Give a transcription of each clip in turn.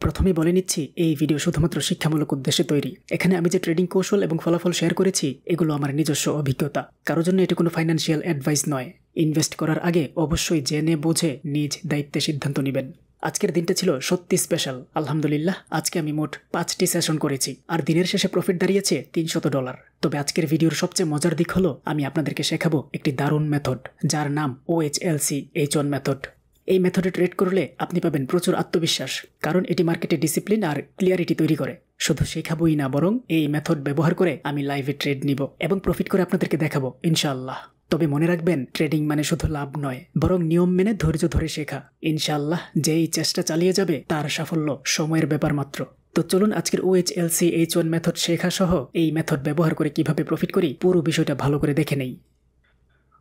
প্রথমেই বলে নিচ্ছি এই ভিডিও শুধুমাত্র শিক্ষামূলক উদ্দেশ্যে তৈরি। এখানে আমি যে ট্রেডিং কৌশল এবং ফলাফল শেয়ার করেছি এগুলো আমার নিজস্ব অভিজ্ঞতা, কারোর জন্য এটা কোনো ফাইন্যান্সিয়াল অ্যাডভাইস নয়। ইনভেস্ট করার আগে অবশ্যই জেনে বুঝে নিজ দায়িত্বে সিদ্ধান্ত নেবেন। আজকের দিনটা ছিল সত্যি স্পেশাল। আলহামদুলিল্লাহ, আজকে আমি মোট 5টি সেশন করেছি আর দিনের শেষে প্রফিট দাঁড়িয়েছে $300। তবে আজকের ভিডিওর সবচেয়ে মজার দিক হলো আমি আপনাদেরকে শেখাবো একটি দারুণ মেথড, যার নাম OHLC H1 মেথড। এই মেথডে ট্রেড করলে আপনি পাবেন প্রচুর আত্মবিশ্বাস, কারণ এটি মার্কেটে ডিসিপ্লিন আর ক্লিয়ারিটি তৈরি করে। শুধু শেখাবোই না, বরং এই মেথড ব্যবহার করে আমি লাইভে ট্রেড নিব এবং প্রফিট করে আপনাদেরকে দেখাবো ইনশাআল্লাহ। তবে মনে রাখবেন, ট্রেডিং মানে শুধু লাভ নয়, বরং নিয়ম মেনে ধৈর্য ধরে শেখা। ইনশাআল্লাহ যেই চেষ্টা চালিয়ে যাবে তার সাফল্য সময়ের ব্যাপার মাত্র। তো চলুন আজকের OHLC H1 মেথড শেখা সহ এই মেথড ব্যবহার করে কিভাবে প্রফিট করি পুরো বিষয়টা ভালো করে দেখে নেই।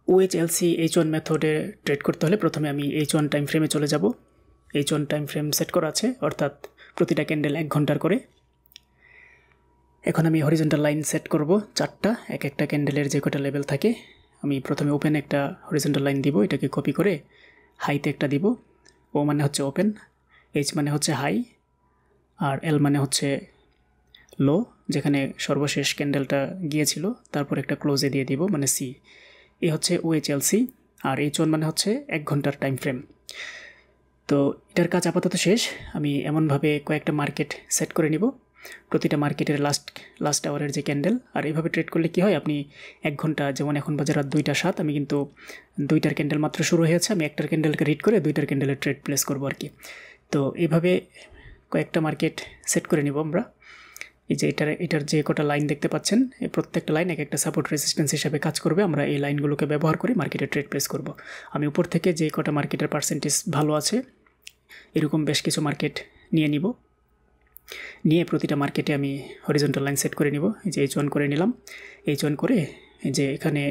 OHLC H1 মেথডে ট্রেড করতে হলে প্রথমে আমি H1 টাইম ফ্রেমে চলে যাব। H1 টাইম ফ্রেম সেট করা আছে, অর্থাৎ প্রতিটা ক্যান্ডেল 1 ঘন্টার করে। এখন আমি হরিজন্টাল লাইন সেট করব 4টা, এক একটা ক্যান্ডেলের যে কটা লেভেল থাকে। আমি প্রথমে ওপেন একটা হরিজন্টাল লাইন দিব, এটাকে কপি করে হাইতে একটা দিব। O মানে হচ্ছে ওপেন, H মানে হচ্ছে হাই, আর L মানে হচ্ছে লো, যেখানে সর্বশেষ ক্যান্ডেলটা গিয়েছিল। তারপর একটা ক্লোজে দিয়ে দিব, মানে C। এই হচ্ছে OHLC। আর H1 মানে হচ্ছে 1 ঘন্টার টাইম ফ্রেম। তো এটার কাজ আপাতত শেষ। আমি এমনভাবে কয়েকটা মার্কেট সেট করে নিব, প্রতিটা মার্কেটের লাস্ট আওয়ারের যে ক্যান্ডেল। আর এইভাবে ট্রেড করলে কি হয়, আপনি 1 ঘন্টা, যেমন এখন বাজে রাত 2টা 7, আমি কিন্তু 2টার ক্যান্ডেল মাত্র শুরু হয়েছে, আমি একটার ক্যান্ডেলকে রিড করে 2টার ক্যান্ডেলের ট্রেড প্লেস করবো আর কি। তো এইভাবে কয়েকটা মার্কেট সেট করে নিব আমরা। এই যে এটার যে কটা লাইন দেখতে পাচ্ছেন, এই প্রত্যেকটা লাইন এক একটা সাপোর্ট রেজিস্ট্যান্স হিসাবে কাজ করবে। আমরা এই লাইনগুলোকে ব্যবহার করে মার্কেটে ট্রেড প্লেস করব। আমি উপর থেকে যে কটা মার্কেটের পার্সেন্টেজ ভালো আছে এরকম বেশ কিছু মার্কেট নিয়ে প্রতিটা মার্কেটে আমি হরিজন্টাল লাইন সেট করে নিব। এই যে H1 করে নিলাম। H1 করে এই যে এখানে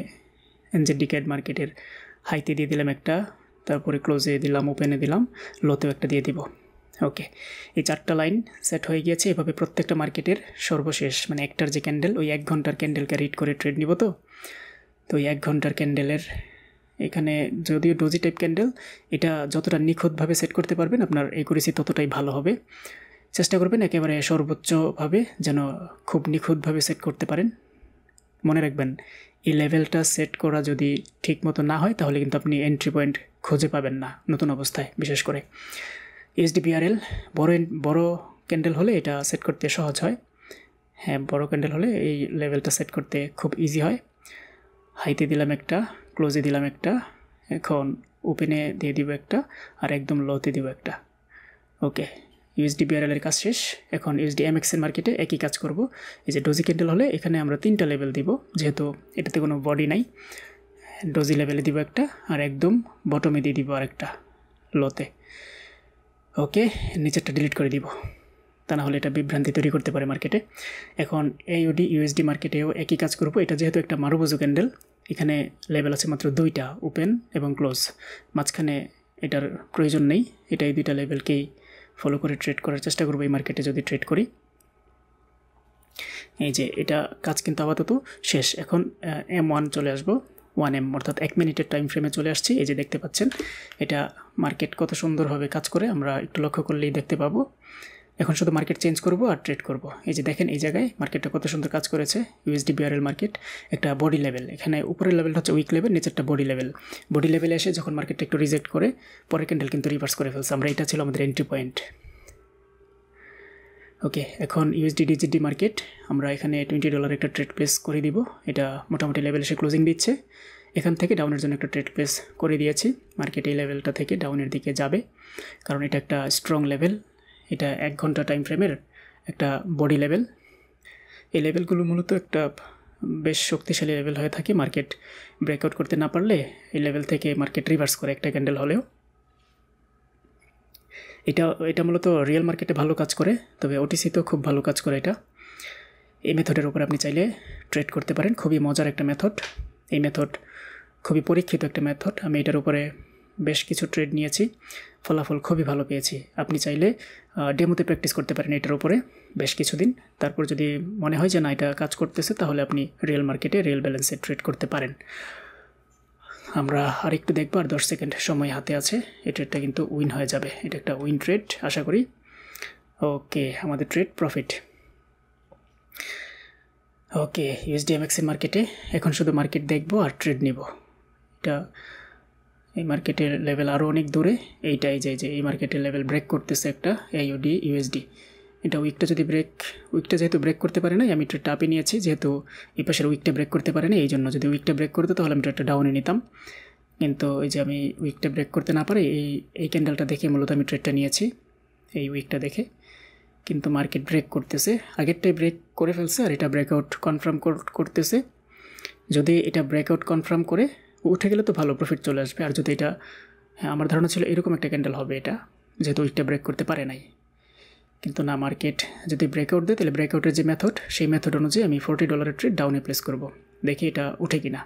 NZD মার্কেটের হাইতে দিয়ে দিলাম একটা, তারপরে ক্লোজে দিলাম, ওপেনে দিলাম, লোতেও একটা দিয়ে দিব। ওকে, এই 4টা লাইন সেট হয়ে গিয়েছে। এভাবে প্রত্যেকটা মার্কেটের সর্বশেষ, মানে একটার যে ক্যান্ডেল, ওই 1 ঘন্টার ক্যান্ডেলকে রিড করে ট্রেড নিব। তো ওই 1 ঘন্টার ক্যান্ডেলের এখানে যদিও ডোজি টাইপ ক্যান্ডেল, এটা যতটা নিখুঁতভাবে সেট করতে পারবেন আপনার একুরেসি ততটাই ভালো হবে। চেষ্টা করবেন একেবারে সর্বোচ্চভাবে যেন খুব নিখুঁতভাবে সেট করতে পারেন। মনে রাখবেন, এই লেভেলটা সেট করা যদি ঠিক মতো না হয় তাহলে কিন্তু আপনি এন্ট্রি পয়েন্ট খুঁজে পাবেন না নতুন অবস্থায়। বিশেষ করে USD/BRL বড় ক্যান্ডেল হলে এটা সেট করতে সহজ হয়। হ্যাঁ, বড় ক্যান্ডেল হলে এই লেভেলটা সেট করতে খুব ইজি হয়। হাইতে দিলাম একটা, ক্লোজে দিলাম একটা, এখন ওপেনে দিয়ে দিব একটা, আর একদম লোতে দিব একটা। ওকে, USD/BRL এর কাজ শেষ। এখন USD/MX এর মার্কেটে একই কাজ করব। এই যে ডোজি ক্যান্ডেল হলে এখানে আমরা 3টা লেভেল দিব, যেহেতু এটাতে কোনো বডি নাই। ডোজি লেভেলে দিব একটা, আর একদম বটমে দিয়ে দিব আরেকটা লোতে। ওকে, নিচেরটা ডিলিট করে দিব, তা না হলে এটা বিভ্রান্তি তৈরি করতে পারে মার্কেটে। এখন AUD USD মার্কেটেও একই কাজ করব। এটা যেহেতু একটা মারুবোজো ক্যান্ডেল, এখানে লেভেল আছে মাত্র 2টা, ওপেন এবং ক্লোজ। মাঝখানে এটার প্রয়োজন নেই। এটা এই 2টা লেভেলকেই ফলো করে ট্রেড করার চেষ্টা করবো এই মার্কেটে যদি ট্রেড করি। এই যে এটা কাজ কিন্তু আপাতত শেষ। এখন M1 চলে আসবো, 1M অর্থাৎ 1 মিনিটের টাইম ফ্রেমে চলে আসছি। এই যে দেখতে পাচ্ছেন এটা মার্কেট কত সুন্দরভাবে কাজ করে, আমরা একটু লক্ষ্য করলেই দেখতে পাবো। এখন শুধু মার্কেট চেঞ্জ করব আর ট্রেড করব। এই যে দেখেন এই জায়গায় মার্কেটটা কত সুন্দর কাজ করেছে। USD/BRL মার্কেট একটা বডি লেভেল, এখানে উপরের লেভেলটা হচ্ছে উইক লেভেল, নিচেরটা বডি লেভেল। বডি লেভেলে এসে যখন মার্কেটটা একটু রিজেক্ট করে, পরের ক্যান্ডেল কিন্তু রিভার্স করে ফেলছে। আমরা এটা ছিল আমাদের এন্ট্রি পয়েন্ট। ওকে, এখন USD/GBP মার্কেট আমরা এখানে $20 একটা ট্রেড প্লেস করে দিব। এটা মোটামুটি লেভেল এসে ক্লোজিং দিচ্ছে। এখান থেকে ডাউনের জন্য একটা ট্রেড প্লেস করে দিয়েছি। মার্কেট এই লেভেলটা থেকে ডাউনের দিকে যাবে, কারণ এটা একটা স্ট্রং লেভেল। এটা 1 ঘন্টা টাইম ফ্রেমের একটা বডি লেভেল। এই লেভেলগুলো মূলত একটা বেশ শক্তিশালী লেভেল হয়ে থাকে। মার্কেট ব্রেকআউট করতে না পারলে এই লেভেল থেকে মার্কেট রিভার্স করে একটা ক্যান্ডেল হলেও। এটা মূলত রিয়েল মার্কেটে ভালো কাজ করে, তবে OTC-তেও খুব ভালো কাজ করে এটা। এই মেথডের উপর আপনি চাইলে ট্রেড করতে পারেন। খুবই মজার একটা মেথড। এই মেথড খুবই পরীক্ষিত একটা মেথড। আমি এটার উপরে বেশ কিছু ট্রেড নিয়েছি, ফলাফল খুবই ভালো পেয়েছি। আপনি চাইলে ডেমোতে প্র্যাকটিস করতে পারেন এটার উপরে বেশ কিছুদিন। তারপর যদি মনে হয় যে না এটা কাজ করতেছে, তাহলে আপনি রিয়েল মার্কেটে রিয়েল ব্যালেন্সে ট্রেড করতে পারেন। আমরা আরেকটু দেখব, আর 10 সেকেন্ড সময় হাতে আছে। এই ট্রেডটা কিন্তু উইন হয়ে যাবে। এটা একটা উইন ট্রেড আশা করি। ওকে, আমাদের ট্রেড প্রফিট। ওকে, ইউএসডিএমএক্সের মার্কেটে এখন শুধু মার্কেট দেখব আর ট্রেড নিব। এটা এই মার্কেটের লেভেল আরও অনেক দূরে। এইটাই যে এই মার্কেটের লেভেল ব্রেক করতেছে একটা AUD USD। এটা উইকটা যেহেতু ব্রেক করতে পারে না, আমি ট্রেডটা আপে নিয়েছি, যেহেতু এই পাশের উইকটা ব্রেক করতে পারে না, এই জন্য যদি উইকটা ব্রেক করতো তাহলে আমি ট্রেডটা ডাউনে নিতাম। কিন্তু ওই যে আমি উইকটা ব্রেক করতে না পারি, এই ক্যান্ডেলটা দেখে মূলত আমি ট্রেডটা নিয়েছি, এই উইকটা দেখে। কিন্তু মার্কেট ব্রেক করতেছে, আগেরটাই ব্রেক করে ফেলছে আর এটা ব্রেকআউট কনফার্ম করতেছে। যদি এটা ব্রেকআউট কনফার্ম করে উঠে গেলে তো ভালো প্রফিট চলে আসবে। আর যদি এটা, হ্যাঁ আমার ধারণা ছিল এরকম একটা ক্যান্ডেল হবে এটা, যেহেতু উইকটা ব্রেক করতে পারে নাই। কিন্তু না, মার্কেট যদি ব্রেকআউট দেয় তাহলে ব্রেকআউটের যে মেথড, সেই মেথড অনুযায়ী আমি $40 ট্রেড ডাউনে প্লেস করব, দেখি এটা উঠে কিনা।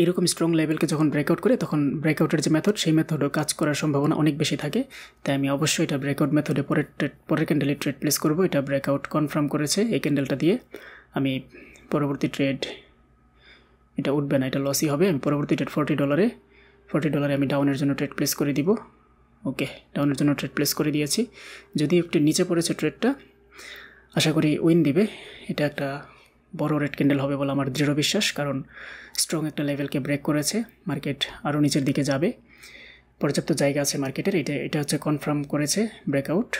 এরকম স্ট্রং লেভেলকে যখন ব্রেকআউট করে তখন ব্রেকআউটের যে মেথড, সেই মেথডও কাজ করার সম্ভাবনা অনেক বেশি থাকে। তাই আমি অবশ্যই এটা ব্রেকআউট মেথডে পরের ক্যান্ডেলে ট্রেড প্লেস করব। এটা ব্রেকআউট কনফার্ম করেছে এই ক্যান্ডেলটা দিয়ে, আমি পরবর্তী ট্রেড, এটা উঠবে না, এটা লসই হবে। আমি পরবর্তী ট্রেড $40 আমি ডাউনের জন্য ট্রেড প্লেস করে দিব। ওকে, ডাউনের জন্য ট্রেড প্লেস করে দিয়েছি। যদি একটু নিচে পড়েছে ট্রেডটা, আশা করি উইন দিবে। এটা একটা বড় রেড ক্যান্ডেল হবে বলে আমার দৃঢ় বিশ্বাস, কারণ স্ট্রং একটা লেভেলকে ব্রেক করেছে, মার্কেট আরও নিচের দিকে যাবে, পর্যাপ্ত জায়গা আছে মার্কেটের। এটা হচ্ছে কনফার্ম করেছে ব্রেকআউট,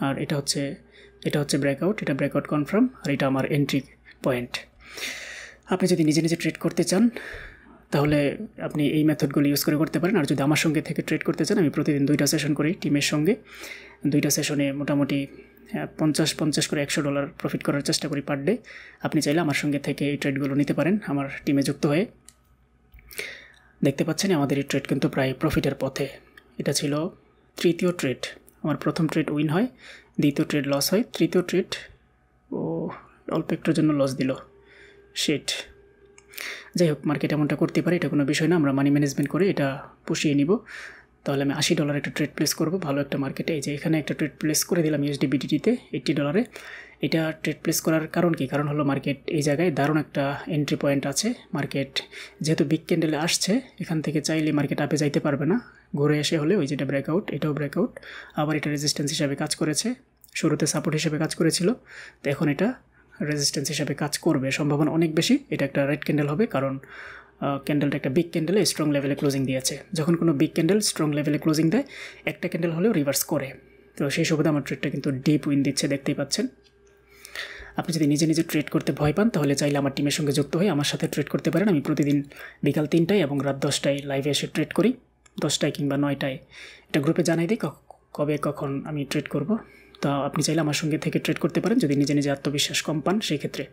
আর এটা হচ্ছে ব্রেকআউট, এটা ব্রেকআউট কনফার্ম, আর এটা আমার এন্ট্রি পয়েন্ট। আপনি যদি নিজে নিজে ট্রেড করতে চান তাহলে আপনি এই মেথডগুলো ইউজ করে করতে পারেন। আর যদি আমার সঙ্গে থেকে ট্রেড করতে চান, আমি প্রতিদিন 2টা সেশন করি টিমের সঙ্গে। 2টা সেশনে মোটামুটি 50 করে $100 প্রফিট করার চেষ্টা করি পার ডে। আপনি চাইলে আমার সঙ্গে থেকে এই ট্রেডগুলো নিতে পারেন আমার টিমে যুক্ত হয়ে। দেখতে পাচ্ছেন আমাদের এই ট্রেড কিন্তু প্রায় প্রফিটের পথে। এটা ছিল তৃতীয় ট্রেড। আমার প্রথম ট্রেড উইন হয়, দ্বিতীয় ট্রেড লস হয়, তৃতীয় ট্রেড অল্প একটার জন্য লস দিল, শিট। যাই হোক, মার্কেট এমনটা করতে পারে, এটা কোনো বিষয় না। আমরা মানি ম্যানেজমেন্ট করে এটা পুষিয়ে নিব। তাহলে আমি $80 একটা ট্রেড প্লেস করব ভালো একটা মার্কেটে। এই যে এখানে একটা ট্রেড প্লেস করে দিলাম USD/BTT-তে $80। এটা ট্রেড প্লেস করার কারণ কি? কারণ হলো মার্কেট এই জায়গায় দারুণ একটা এন্ট্রি পয়েন্ট আছে। মার্কেট যেহেতু বিগ ক্যান্ডেলে আসছে, এখান থেকে চাইলে মার্কেট আপে যাইতে পারবে না, ঘুরে এসে হলে ওই যেটা ব্রেকআউট, এটাও ব্রেকআউট, আবার এটা রেজিস্ট্যান্স হিসাবে কাজ করেছে, শুরুতে সাপোর্ট হিসেবে কাজ করেছিল, তো এখন এটা রেজিস্ট্যান্স হিসাবে কাজ করবে, সম্ভাবনা অনেক বেশি। এটা একটা রেড ক্যান্ডেল হবে, কারণ ক্যান্ডেলটা একটা বিগ ক্যান্ডেলে স্ট্রং লেভেলে ক্লোজিং দিয়েছে। যখন কোনো বিগ ক্যান্ডেল স্ট্রং লেভেলে ক্লোজিং দেয়, একটা ক্যান্ডেল হলেও রিভার্স করে। তো সেই সুবিধা আমার ট্রেডটা কিন্তু ডিপ উইন দিচ্ছে, দেখতেই পাচ্ছেন। আপনি যদি নিজে নিজে ট্রেড করতে ভয় পান তাহলে চাইলে আমার টিমের সঙ্গে যুক্ত হয়ে আমার সাথে ট্রেড করতে পারেন। আমি প্রতিদিন বিকাল 3টায় এবং রাত 10টায় লাইভে এসে ট্রেড করি, 10টায় কিংবা 9টায়। এটা গ্রুপে জানাই দিই কবে কখন আমি ট্রেড করব। তো আপনি চাইলে আমার সঙ্গে থেকে ট্রেড করতে পারেন যদি নিজে নিজে আত্মবিশ্বাস কম পান। সেই ক্ষেত্রে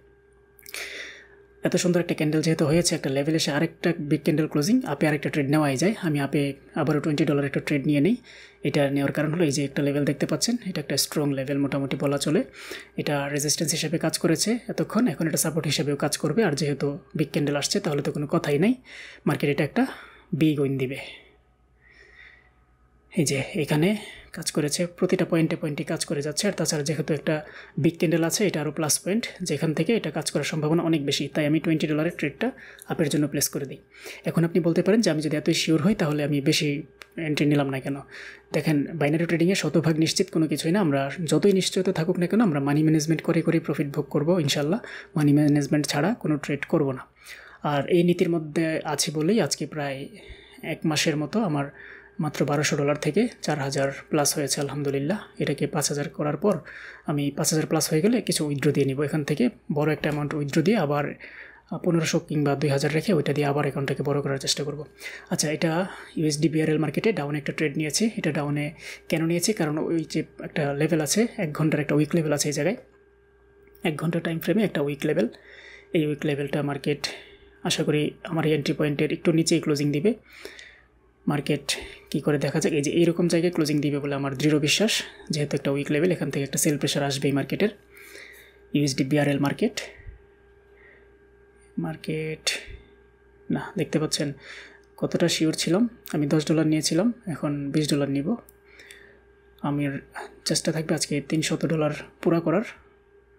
এত সুন্দর একটা ক্যান্ডেল যেহেতু হয়েছে, একটা লেভেল এসে আরেকটা বিগ ক্যান্ডেল ক্লোজিং, আপে আরেকটা ট্রেড নেওয়াই যায়। আমি আপে আবারও $20 একটা ট্রেড নিয়ে নিই। এটা নেওয়ার কারণ হলো এই যে একটা লেভেল দেখতে পাচ্ছেন, এটা একটা স্ট্রং লেভেল মোটামুটি বলা চলে। এটা রেজিস্ট্যান্স হিসেবে কাজ করেছে এতক্ষণ, এখন এটা সাপোর্ট হিসেবেও কাজ করবে। আর যেহেতু বিগ ক্যান্ডেল আসছে তাহলে তো কোনো কথাই নাই, মার্কেট এটা একটা বিগ উইন দিবে। এই যে এখানে কাজ করেছে, প্রতিটা পয়েন্টে পয়েন্টে কাজ করে যাচ্ছে। আর তাছাড়া যেহেতু একটা বিগ ক্যান্ডেল আছে, এটা আরও প্লাস পয়েন্ট, যেখান থেকে এটা কাজ করার সম্ভাবনা অনেক বেশি। তাই আমি $20 ট্রেডটা আপের জন্য প্লেস করে দিই। এখন আপনি বলতে পারেন যে আমি যদি এতই শিওর হই তাহলে আমি বেশি এন্ট্রি নিলাম না কেন? দেখেন, বাইনারি ট্রেডিংয়ে শতভাগ নিশ্চিত কোনো কিছুই না। আমরা যতই নিশ্চয়তা থাকুক না কেন, আমরা মানি ম্যানেজমেন্ট করে প্রফিট ভোগ করবো ইনশাল্লাহ। মানি ম্যানেজমেন্ট ছাড়া কোনো ট্রেড করব না। আর এই নীতির মধ্যে আছি বলেই আজকে প্রায় 1 মাসের মতো আমার মাত্র $1200 থেকে 4000 প্লাস হয়েছে আলহামদুলিল্লাহ। এটাকে 5000 করার পর আমি 5000 প্লাস হয়ে গেলে কিছু উইথড্র দিয়ে নিব এখান থেকে, বড় একটা অ্যামাউন্ট উইথড্র দিয়ে আবার 1500 কিংবা 2000 রেখে ওইটা দিয়ে আবার অ্যাকাউন্টটাকে বড় করার চেষ্টা করব। আচ্ছা, এটা USD/BRL মার্কেটে ডাউনে একটা ট্রেড নিয়েছি। এটা ডাউনে কেন নিয়েছি? কারণ ওই যে একটা লেভেল আছে, 1 ঘন্টার একটা উইক লেভেল আছে এই জায়গায়, 1 ঘন্টা টাইম ফ্রেমে একটা উইক লেভেল। এই উইক লেভেলটা মার্কেট আশা করি আমার এন্ট্রি পয়েন্টের একটু নিচেই ক্লোজিং দিবে। মার্কেট কী করে দেখা যাক, এই যে এইরকম জায়গায় ক্লোজিং দিবে বলে আমার দৃঢ় বিশ্বাস। যেহেতু একটা উইক লেভেল, এখান থেকে একটা সেল প্রেশার আসবে এই মার্কেটের। USD/BRL মার্কেট না, দেখতে পাচ্ছেন কতটা শিওর ছিলাম। আমি $10 নিয়েছিলাম, এখন $20 নিব। আমি চেষ্টা থাকবে আজকে $300 পুরা করার।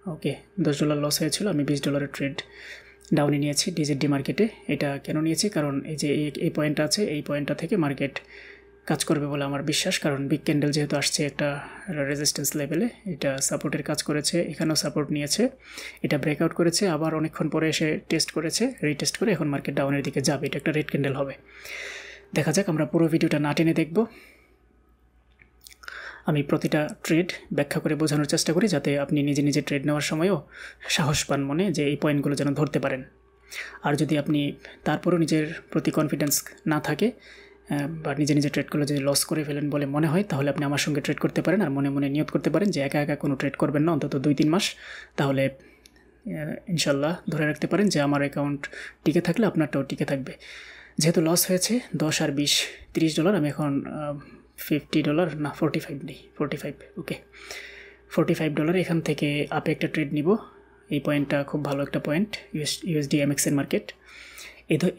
ওকে, $10 লস হয়েছিল, আমি $20 ট্রেড ডাউনে নিয়েছি DZD মার্কেটে। এটা কেন নিয়েছি? কারণ এই যে এই পয়েন্টটা আছে, এই পয়েন্টটা থেকে মার্কেট কাজ করবে বলে আমার বিশ্বাস, কারণ বিগ ক্যান্ডেল যেহেতু আসছে একটা রেজিস্ট্যান্স লেভেলে, এটা সাপোর্টের কাজ করেছে, এখানেও সাপোর্ট নিয়েছে, এটা ব্রেকআউট করেছে, আবার অনেকক্ষণ পরে এসে টেস্ট করেছে, রিটেস্ট করে এখন মার্কেট ডাউনের দিকে যাবে, এটা একটা রেড ক্যান্ডেল হবে। দেখা যাক, আমরা পুরো ভিডিওটা না টেনে দেখব। আমি প্রতিটা ট্রেড ব্যাখ্যা করে বোঝানোর চেষ্টা করি, যাতে আপনি নিজে নিজে ট্রেড নেওয়ার সময়ও সাহস পান মনে, যে এই পয়েন্টগুলো যেন ধরতে পারেন। আর যদি আপনি তারপরও নিজের প্রতি কনফিডেন্স না থাকে বা নিজে নিজে ট্রেডগুলো যদি লস করে ফেলেন বলে মনে হয়, তাহলে আপনি আমার সঙ্গে ট্রেড করতে পারেন। আর মনে মনে নিয়ত করতে পারেন যে একা একা কোনো ট্রেড করবেন না অন্তত 2-3 মাস, তাহলে ইনশাল্লাহ ধরে রাখতে পারেন যে আমার অ্যাকাউন্ট টিকে থাকলে আপনারটাও টিকে থাকবে। যেহেতু লস হয়েছে 10 আর 20 $30, আমি এখন $50 না 45 নেই, 45, ওকে $45 এখান থেকে আপে একটা ট্রেড নিব। এই পয়েন্টটা খুব ভালো একটা পয়েন্ট, USD MXN মার্কেট।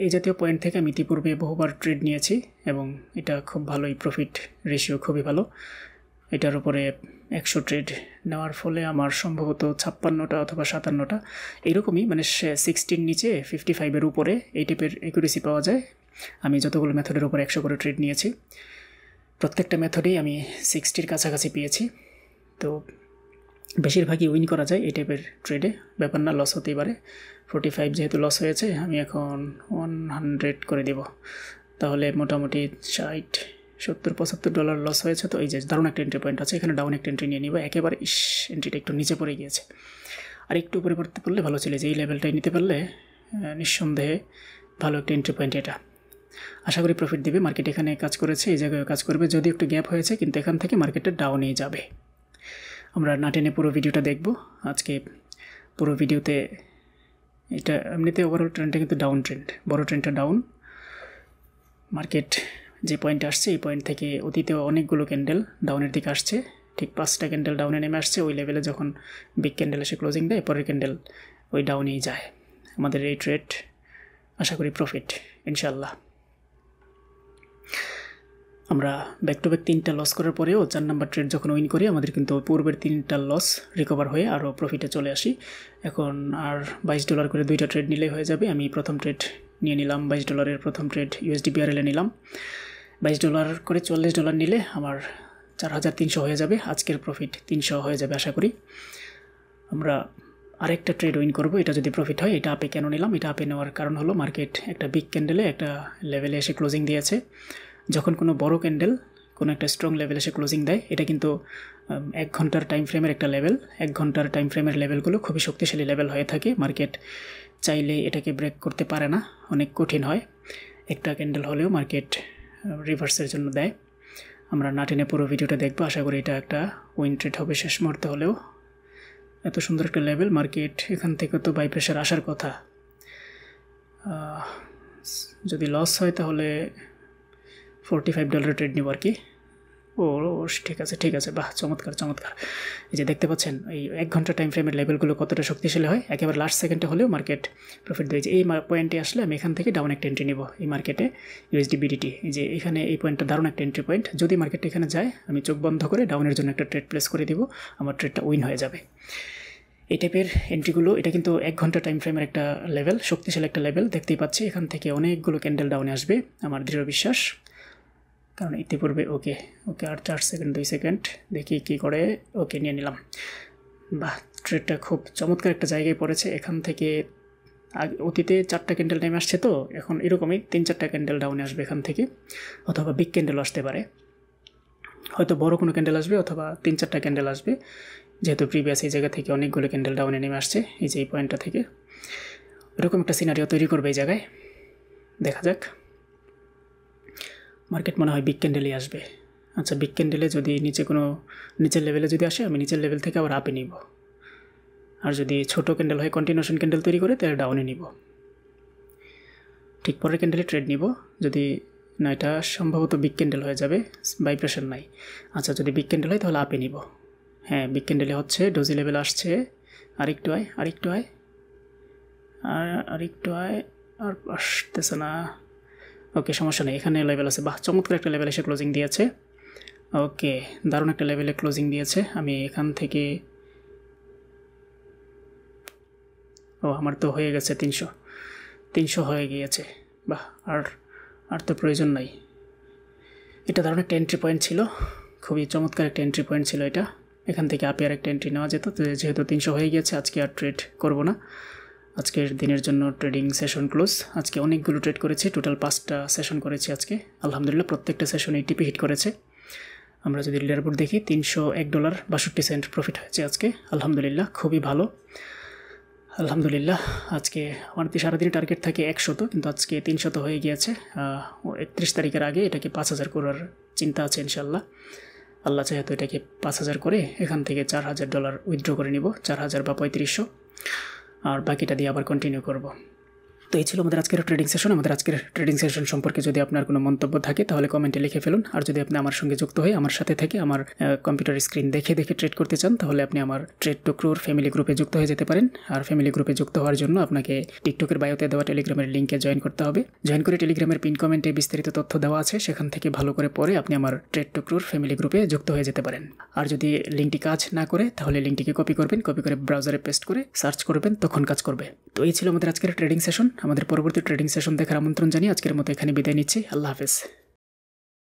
এই জাতীয় পয়েন্ট থেকে আমি ইতিপূর্বে বহুবার ট্রেড নিয়েছি এবং এটা খুব ভালোই, প্রফিট রেশিও খুবই ভালো। এটার উপরে 100 ট্রেড নেওয়ার ফলে আমার সম্ভবত 56টা অথবা 57টা এরকমই, মানে 60 নিচে 55-এর উপরে এই টাইপের অ্যাকুরেসি পাওয়া যায়। আমি যতগুলো মেথডের উপর 100 করে ট্রেড নিয়েছি, প্রত্যেকটা মেথডেই আমি 60-র কাছাকাছি পেয়েছি। তো বেশিরভাগই উইন করা যায় এই টাইপের ট্রেডে, ব্যাপার না, লস হতেই পারে। 45 যেহেতু লস হয়েছে, আমি এখন 100 করে দেব, তাহলে মোটামুটি $60-70-75 লস হয়েছে। তো এই যে দারুণ একটা এন্ট্রি পয়েন্ট আছে, এখানে ডাউন একটা এন্ট্রি নিয়ে নিব। একেবারে এন্ট্রিটা একটু নিচে পড়ে গিয়েছে, আর একটু উপরে পড়তে পারলে ভালো ছিল, যে এই লেভেলটাই নিতে পারলে নিঃসন্দেহে ভালো একটা এন্ট্রি পয়েন্ট এটা। আশা করি প্রফিট দেবে। মার্কেট এখানে কাজ করেছে, এই জায়গায় কাজ করবে, যদি একটু গ্যাপ হয়েছে, কিন্তু এখান থেকে মার্কেটটা ডাউনেই যাবে। আমরা না টেনে পুরো ভিডিওটা দেখব আজকে। পুরো ভিডিওতে এটা এমনিতে ওভারঅল ট্রেন্ডটা কিন্তু ডাউন ট্রেন্ড, বড় ট্রেন্ডটা ডাউন। মার্কেট যে পয়েন্টে আসছে, এই পয়েন্ট থেকে অতীতেও অনেকগুলো ক্যান্ডেল ডাউনের দিকে আসছে, ঠিক 5টা ক্যান্ডেল ডাউনে নেমে আসছে। ওই লেভেলে যখন বিগ ক্যান্ডেল এসে ক্লোজিং দেয়, পরের ক্যান্ডেল ওই ডাউনেই যায়। আমাদের এই ট্রেড আশা করি প্রফিট ইনশাল্লাহ। আমরা ব্যাক টু ব্যাক 3টা লস করার পরেও 4 নাম্বার ট্রেড যখন উইন করি, আমাদের কিন্তু পূর্বের 3টা লস রিকভার হয়ে আরও প্রফিটে চলে আসি। এখন আর $22 করে 2টা ট্রেড নিলেই হয়ে যাবে। আমি প্রথম ট্রেড নিয়ে নিলাম, $22-এর প্রথম ট্রেড USD BRL এ নিলাম। $22 করে $40 নিলে আমার 4300 হয়ে যাবে। আজকের প্রফিট 300 হয়ে যাবে আশা করি। আমরা আরেকটা ট্রেড উইন করব, এটা যদি প্রফিট হয়। এটা আপে কেন নিলাম? এটা আপে নেওয়ার কারণ হলো, মার্কেট একটা বিগ ক্যান্ডেলে একটা লেভেলে এসে ক্লোজিং দিয়েছে। যখন কোনো বড় ক্যান্ডেল কোনো একটা স্ট্রং লেভেল এসে ক্লোজিং দেয়, এটা কিন্তু 1 ঘন্টার টাইম ফ্রেমের একটা লেভেল। 1 ঘন্টার টাইম ফ্রেমের লেভেলগুলো খুবই শক্তিশালী লেভেল হয়ে থাকে। মার্কেট চাইলে এটাকে ব্রেক করতে পারে না, অনেক কঠিন হয়। একটা ক্যান্ডেল হলেও মার্কেট রিভার্সের জন্য দেয়। আমরা না টেনে পুরো ভিডিওটা দেখবো, আশা করি এটা একটা উইন ট্রেড হবে শেষ মুহূর্তে হলেও। এত সুন্দর একটা লেভেল, মার্কেট এখান থেকে তো বাই প্রেশার আসার কথা। যদি লস হয় তাহলে $45 ট্রেড নিব আর কি। ও ঠিক আছে, ঠিক আছে, বাহ, চমৎকার চমৎকার। এই যে দেখতে পাচ্ছেন এই 1 ঘন্টা টাইম ফ্রেমের লেভেলগুলো কতটা শক্তিশালী হয়। একেবারে লাস্ট সেকেন্ডে হলেও মার্কেট প্রফিট দিয়েছে। এই পয়েন্টে আসলে আমি এখান থেকে ডাউন একটা এন্ট্রি নেব এই মার্কেটে, USD BDT। এই যে এখানে এই পয়েন্টটা দারুণ একটা এন্ট্রি পয়েন্ট। যদি মার্কেট এখানে যায়, আমি চোখ বন্ধ করে ডাউনের জন্য একটা ট্রেড প্লেস করে দিব, আমার ট্রেডটা উইন হয়ে যাবে। এই টাইপের এন্ট্রিগুলো, এটা কিন্তু 1 ঘন্টা টাইম ফ্রেমের একটা লেভেল, শক্তিশালী একটা লেভেল। দেখতেই পাচ্ছি এখান থেকে অনেকগুলো ক্যান্ডেল ডাউনে আসবে, আমার দৃঢ় বিশ্বাস। কারণ ইতিপূর্বে ওকে আর 4 সেকেন্ড 2 সেকেন্ড দেখি কী করে। ওকে, নিয়ে নিলাম। বাহ, ট্রেডটা খুব চমৎকার একটা জায়গায় পড়েছে। এখান থেকে অতীতে 4টা ক্যান্ডেল নেমে আসছে, তো এখন এরকমই 3-4টা ক্যান্ডেল ডাউনে আসবে এখান থেকে, অথবা বিগ ক্যান্ডেল আসতে পারে। হয়তো বড় কোনো ক্যান্ডেল আসবে, অথবা 3-4টা ক্যান্ডেল আসবে, যেহেতু প্রিভিয়াস এই জায়গা থেকে অনেকগুলো ক্যান্ডেল ডাউনে নেমে আসছে। এই যে এই পয়েন্টটা থেকে এরকম একটা সিনারিও তৈরি করবে এই জায়গায়। দেখা যাক, মার্কেট মনে হয় বিগ ক্যান্ডেলই আসবে। আচ্ছা, বিগ ক্যান্ডেলে যদি নিচের লেভেলে যদি আসে, আমি নিচের লেভেল থেকে আবার আপে নিব। আর যদি ছোটো ক্যান্ডেল হয়, কন্টিনিউশন ক্যান্ডেল তৈরি করে, তাহলে ডাউনে নিব। ঠিক পরের ক্যান্ডেলে ট্রেড নিব। যদি না, এটা সম্ভবত বিগ ক্যান্ডেল হয়ে যাবে, বাই প্রেশার নাই। আচ্ছা, যদি বিগ ক্যান্ডেল হয় তাহলে আপে নিব। হ্যাঁ, বিগ ক্যান্ডেলে হচ্ছে, ডোজি লেভেল আসছে। আরেকটু আয়, আর আসতেছে না। ওকে, সমস্যা নেই, এখানে লেভেল আছে। বাহ, চমৎকার একটা লেভেল এসে ক্লোজিং দিয়েছে। ওকে, দারুণ একটা লেভেলে ক্লোজিং দিয়েছে। আমি এখান থেকে আমার তো হয়ে গেছে 300 হয়ে গিয়েছে। বাহ, আর তো প্রয়োজন নাই। এটা ধরনের একটা এন্ট্রি পয়েন্ট ছিল, খুবই চমৎকার একটা এন্ট্রি পয়েন্ট ছিল এটা। এখান থেকে আপে আর একটা এন্ট্রি নেওয়া যেত, তো যেহেতু 300 হয়ে গিয়েছে আজকে আর ট্রেড করব না। আজকের দিনের জন্য ট্রেডিং সেশন ক্লোজ। আজকে অনেকগুলো ট্রেড করেছি, টোটাল 5টা সেশন করেছি আজকে। আলহামদুলিল্লাহ প্রত্যেকটা সেশনে টিপি হিট করেছে। আমরা যদি লিডারবোর্ড দেখি $301.62 প্রফিট হয়েছে আজকে, আলহামদুলিল্লাহ খুবই ভালো। আলহামদুলিল্লাহ আজকে আমার সারাদিন টার্গেট থাকে 100, কিন্তু আজকে 300 হয়ে গিয়েছে। 31 তারিখের আগে এটাকে 5000 করার চিন্তা আছে ইনশাল্লাহ। আল্লাহ চাহে তো এটাকে 5000 করে এখান থেকে $4000 উইথড্র করে নিব, 4000 বা 3500, আর বাকিটা দিয়ে আবার কন্টিনিউ করব। তো এই ছিল আমাদের আজকের ট্রেডিং সেশন। আমাদের আজকের ট্রেডিং সেশন সম্পর্কে যদি আপনার কোনো মন্তব্য থাকে তাহলে কমেন্টে লিখে ফেলুন। আর যদি আপনি আমার সঙ্গে যুক্ত হয়ে আমার সাথে থেকে আমার কম্পিউটার স্ক্রিন দেখে ট্রেড করতে চান তাহলে আপনি আমার ট্রেড টু ক্রুর ফ্যামিলি গ্রুপে যুক্ত হয়ে যেতে পারেন। আর ফ্যামিলি গ্রুপে যুক্ত হওয়ার জন্য আপনাকে টিকটকের বায়োতে দেওয়া টেলিগ্রামের লিঙ্কে জয়েন করতে হবে। জয়েন করে টেলিগ্রামের পিন কমেন্টে বিস্তারিত তথ্য দেওয়া আছে, সেখান থেকে ভালো করে পড়ে আপনি আমার ট্রেড টু ক্রুর ফ্যামিলি গ্রুপে যুক্ত হয়ে যেতে পারেন। আর যদি লিঙ্কটি কাজ না করে তাহলে লিঙ্কটিকে কপি করবেন, কপি করে ব্রাউজারে পেস্ট করে সার্চ করবেন, তখন কাজ করবে। তো এই ছিল আমাদের আজকের ট্রেডিং সেশন। আমাদের পরবর্তী ট্রেডিং সেশন দেখার আমন্ত্রণ জানিয়ে আজকের মতো এখানে বিদায় নিচ্ছি। আল্লাহ হাফেজ।